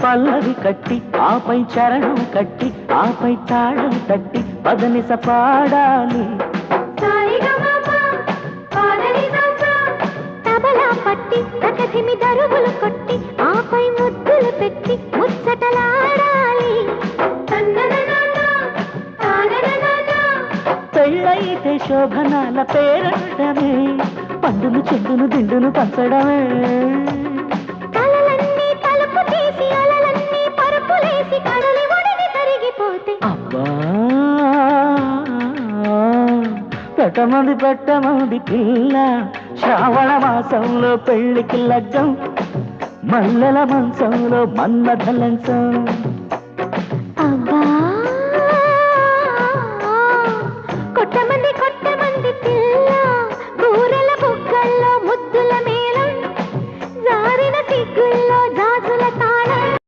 పల్లవి కట్టి ఆపై చరణం కట్టి ఆపై తాళం తట్టి పదనిస పాడాలి. తబలా పట్టి ప్రకటిమి దరువులు కొట్టి ఆపై ముద్దులు పెట్టి ముచ్చటలాడాలి. పెళ్ళైతే శోభనాల పేరడమే, పండును చెండును దిండును పంచడమే. కలలన్నీ తలుపు తీసి అలలన్నీ పరుపులేసి కడలి ఒడిని కరిగిపోతే అబ్బా పెట్టమంది పిల్ల, శ్రావణ మాసంలో పెళ్లికి లగ్గం, మల్లెల మంచంలో మన్మథ లంచం. అబ్బా కొట్టమని